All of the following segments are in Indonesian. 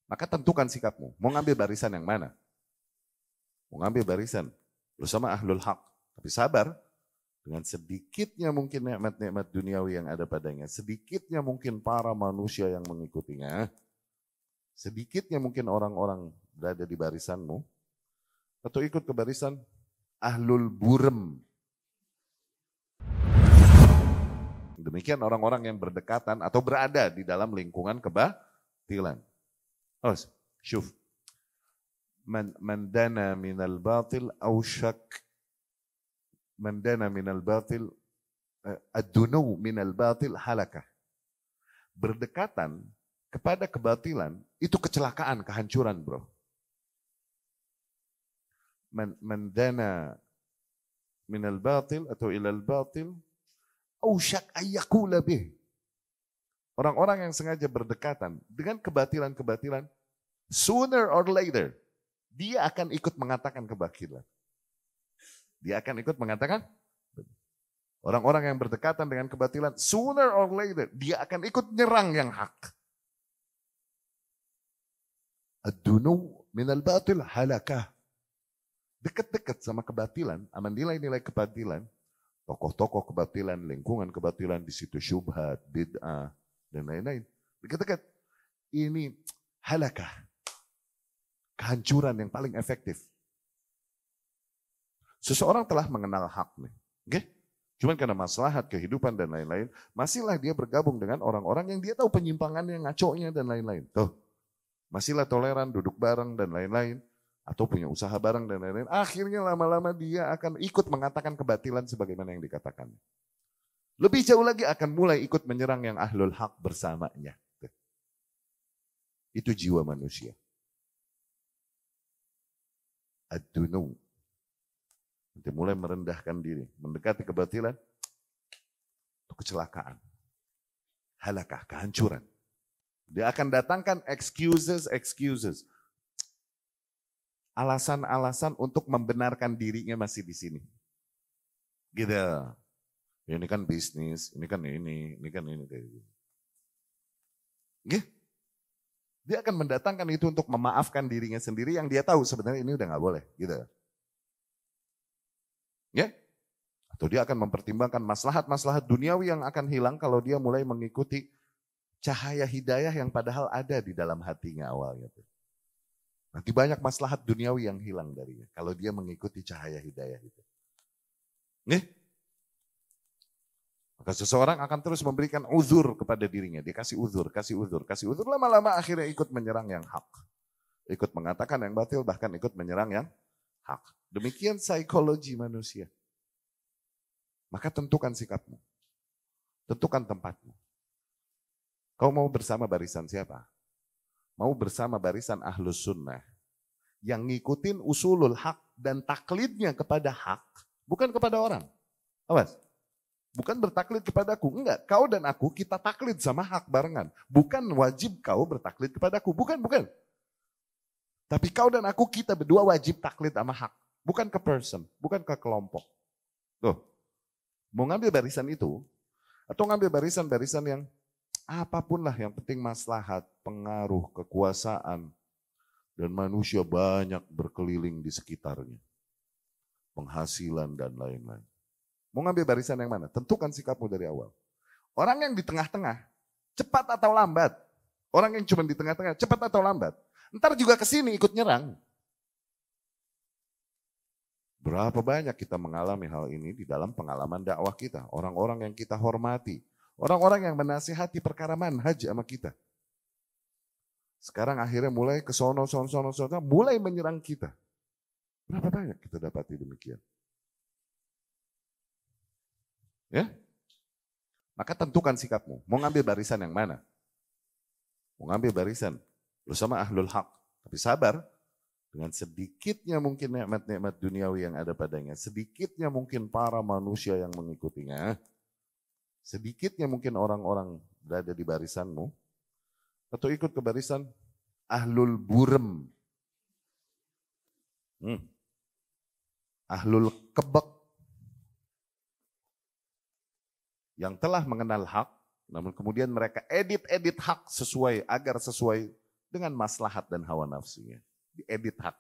Maka tentukan sikapmu. Mau ngambil barisan yang mana? Mau ngambil barisan bersama ahlul haq. Tapi sabar, dengan sedikitnya mungkin nikmat-nikmat duniawi yang ada padanya, sedikitnya mungkin para manusia yang mengikutinya, sedikitnya mungkin orang-orang berada di barisanmu, atau ikut ke barisan ahlul burem. Demikian orang-orang yang berdekatan atau berada di dalam lingkungan kebatilan. Oh, syuf. Man dana minal batil awsyak. Man dana minal batil ad-dunu minal batil halakah. Berdekatan kepada kebatilan itu kecelakaan, kehancuran, bro. Man dana minal batil atau ilal batil awsyak ayyakula bih. Orang-orang yang sengaja berdekatan dengan kebatilan-kebatilan, sooner or later, dia akan ikut mengatakan kebatilan. Dia akan ikut mengatakan, orang-orang yang berdekatan dengan kebatilan, sooner or later, dia akan ikut nyerang yang hak. Ad-dunu minal batil halakah. Dekat-dekat sama kebatilan, sama nilai-nilai kebatilan, tokoh-tokoh kebatilan, lingkungan kebatilan, di situ syubhat, bid'ah, dan lain-lain. Dekat-dekat. Ini halakah. Kehancuran yang paling efektif. Seseorang telah mengenal hak nih. Okay? Cuman karena maslahat kehidupan dan lain-lain, masihlah dia bergabung dengan orang-orang yang dia tahu penyimpangannya, ngaconya dan lain-lain. Tuh. Masihlah toleran, duduk bareng dan lain-lain. Atau punya usaha bareng dan lain-lain. Akhirnya lama-lama dia akan ikut mengatakan kebatilan sebagaimana yang dikatakan. Lebih jauh lagi akan mulai ikut menyerang yang ahlul haq bersamanya. Itu jiwa manusia. Ad-dunu. Nanti mulai merendahkan diri. Mendekati kebatilan. Itu kecelakaan. Halakah, kehancuran. Dia akan datangkan excuses. Alasan-alasan untuk membenarkan dirinya masih di sini. Gitu. Ini kan bisnis, ini kan ini kan ini. Gitu. Dia akan mendatangkan itu untuk memaafkan dirinya sendiri yang dia tahu sebenarnya ini udah gak boleh. Gitu. Ya? Atau dia akan mempertimbangkan maslahat-maslahat duniawi yang akan hilang kalau dia mulai mengikuti cahaya hidayah yang padahal ada di dalam hatinya awalnya. Nanti banyak maslahat duniawi yang hilang darinya kalau dia mengikuti cahaya hidayah itu. Nih? Maka seseorang akan terus memberikan uzur kepada dirinya. Dia kasih uzur. Lama-lama akhirnya ikut menyerang yang hak. Ikut mengatakan yang batil, bahkan ikut menyerang yang hak. Demikian psikologi manusia. Maka tentukan sikapmu. Tentukan tempatmu. Kau mau bersama barisan siapa? Mau bersama barisan ahlus sunnah. Yang ngikutin usulul hak dan taklidnya kepada hak. Bukan kepada orang. Awas. Bukan bertaklid kepadaku. Enggak, kau dan aku kita taklid sama hak barengan. Bukan wajib kau bertaklid kepadaku. Bukan. Tapi kau dan aku kita berdua wajib taklid sama hak. Bukan ke person, bukan ke kelompok. Tuh, mau ngambil barisan itu, atau ngambil barisan-barisan yang apapun lah yang penting maslahat, pengaruh, kekuasaan, dan manusia banyak berkeliling di sekitarnya. Penghasilan dan lain-lain. Mau ngambil barisan yang mana? Tentukan sikapmu dari awal. Orang yang di tengah-tengah, cepat atau lambat. Orang yang cuma di tengah-tengah, cepat atau lambat. Ntar juga kesini ikut nyerang. Berapa banyak kita mengalami hal ini di dalam pengalaman dakwah kita. Orang-orang yang kita hormati. Orang-orang yang menasihati perkara manhaj sama kita. Sekarang akhirnya mulai ke sono, mulai menyerang kita. Berapa banyak kita dapati demikian. Ya, maka tentukan sikapmu. Mau ngambil barisan yang mana? Mau ngambil barisan bersama ahlul haq. Tapi sabar, dengan sedikitnya mungkin nikmat-nikmat duniawi yang ada padanya, sedikitnya mungkin para manusia yang mengikutinya, sedikitnya mungkin orang-orang berada di barisanmu, atau ikut ke barisan ahlul burem, ahlul kebek, yang telah mengenal hak, namun kemudian mereka edit hak agar sesuai dengan maslahat dan hawa nafsunya. Diedit hak.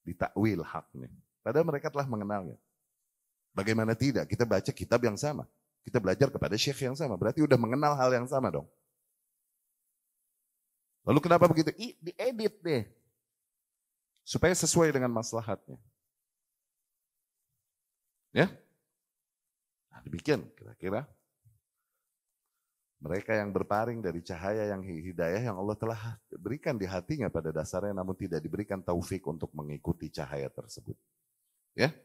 Ditakwil haknya. Padahal mereka telah mengenalnya. Bagaimana tidak? Kita baca kitab yang sama. Kita belajar kepada syekh yang sama. Berarti udah mengenal hal yang sama dong. Lalu kenapa begitu? Diedit deh. Supaya sesuai dengan maslahatnya. Ya? Nah, demikian kira-kira. Mereka yang berpaling dari cahaya yang hidayah yang Allah telah berikan di hatinya pada dasarnya namun tidak diberikan taufik untuk mengikuti cahaya tersebut. Ya?